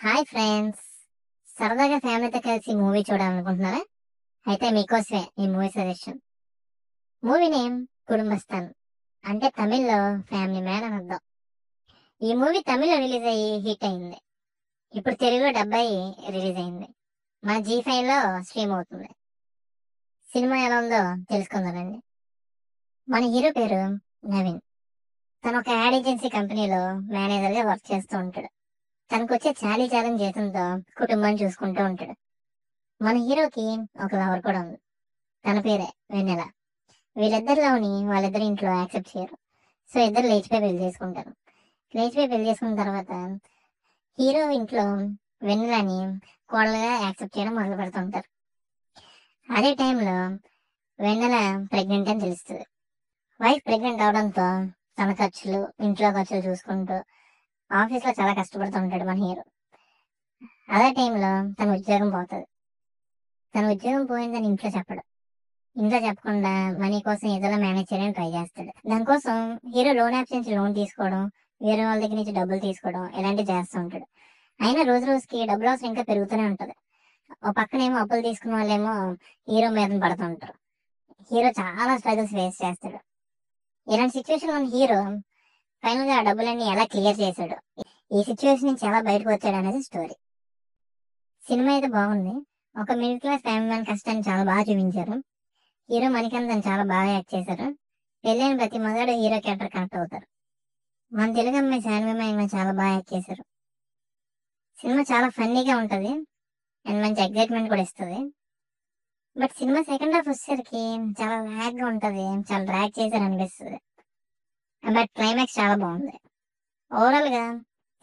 Hi friends, సరదాగా ఫ్యామిలీతో కలిసి మూవీ చూడాలనుకుంటున్నారా? అయితే మీకోసమే ఈ మూవీ సజెషన్. మూవీ నేమ్ కుటుంబస్థాన్, అంటే తమిళ్లో ఫ్యామిలీ మ్యాన్ అని అర్థం. ఈ మూవీ తమిళ్లో రిలీజ్ అయ్యి హిట్ అయింది. ఇప్పుడు తెలుగులో డబ్ అయ్యి రిలీజ్ అయింది. మన జీ5 లో స్ట్రీమ్ అవుతుంది. సినిమా ఎలా ఉందో తెలుసుకుందామండి. మన హీరో పేరు నవీన్. తను ఒక యాడ్ ఏజెన్సీ కంపెనీలో మేనేజర్ గా వర్క్ చేస్తూ ఉంటాడు. తనకు వచ్చే చాలీ చాలని జీతంతో కుటుంబాన్ని చూసుకుంటూ ఉంటాడు. మన హీరోకి ఒక లవర్ కూడా ఉంది. తన పేరే వెన్నెల. వీళ్ళిద్దరిలోని వాళ్ళిద్దరి ఇంట్లో యాక్సెప్ట్ చేయరు. సో ఇద్దరు లేచిపోయి పెళ్లి చేసుకుంటారు. లేచిపోయి పెళ్లి చేసుకున్న తర్వాత హీరో ఇంట్లో వెన్నెలని కోడలుగా యాక్సెప్ట్ చేయడం మొదలు పెడుతుంటారు. అదే టైంలో వెన్నెల ప్రెగ్నెంట్ అని తెలుస్తుంది. వైఫ్ ప్రెగ్నెంట్ అవడంతో తన ఖర్చులు, ఇంట్లో ఖర్చులు చూసుకుంటూ ఆఫీస్ లో చాలా కష్టపడుతూ ఉంటాడు మన హీరో. అదే టైంలో తన ఉద్యోగం పోతుంది. తన ఉద్యోగం పోయిందని ఇంట్లో చెప్పడు. ఇంట్లో చెప్పకుండా మనీ కోసం ఏదైనా మేనేజ్ చేయడానికి ట్రై చేస్తాడు. దానికోసం హీరో లోన్ యాప్స్ నుంచి లోన్ తీసుకోవడం, వేరే వాళ్ళ దగ్గర నుంచి డబ్బులు తీసుకోవడం ఇలాంటివి చేస్తూ ఉంటాడు. అయినా రోజు రోజుకి డబ్బులు అవసరం ఇంకా పెరుగుతూనే ఉంటది. ఒక పక్కనేమో అప్పులు తీసుకున్న వాళ్ళేమో హీరో మీద పడుతూ ఉంటారు. హీరో చాలా స్ట్రగుల్స్ ఫేస్ చేస్తాడు. ఇలాంటి సిచ్యువేషన్ ఉన్న హీరో ఫైనల్ గా ఆ డబ్బులన్నీ ఎలా క్లియర్ చేశాడు, ఈ సిచ్యువేషన్ నుంచి ఎలా బయటకు వచ్చాడు అనేది స్టోరీ. సినిమా అయితే బాగుంది. ఒక మిడిల్ క్లాస్ ఫ్యామిలీ మ్యాన్ కష్టాన్ని చాలా బాగా చూపించారు. హీరో మణికందన్ చాలా బాగా యాక్ట్ చేశారు. పెళ్ళైన ప్రతి మగాడు హీరో క్యారెక్టర్ కనెక్ట్ అవుతారు. మన తెలుగు అమ్మాయి శాన్వి చాలా బాగా యాక్ట్ చేశారు. సినిమా చాలా ఫన్నీగా ఉంటది అండ్ మంచి ఎగ్జైట్మెంట్ కూడా ఇస్తుంది. బట్ సినిమా సెకండ్ హాఫ్ వచ్చేసరికి చాలా ల్యాగ్ గా ఉంటది, చాలా డ్రాగ్ చేశారు అనిపిస్తుంది. బట్ క్లైమాక్స్ చాలా బాగుంది. ఓవరాల్ గా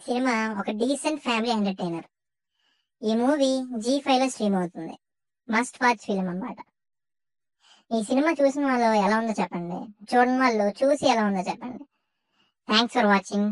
సినిమా ఒక డీసెంట్ ఫ్యామిలీ ఎంటర్టైనర్. ఈ మూవీ జీ5 లో స్ట్రీమ్ అవుతుంది. మస్ట్ వాచ్ ఫిలిం అన్నమాట. ఈ సినిమా చూసిన వాళ్ళు ఎలా ఉందో చెప్పండి, చూడని వాళ్ళు చూసి ఎలా ఉందో చెప్పండి. Thanks for watching.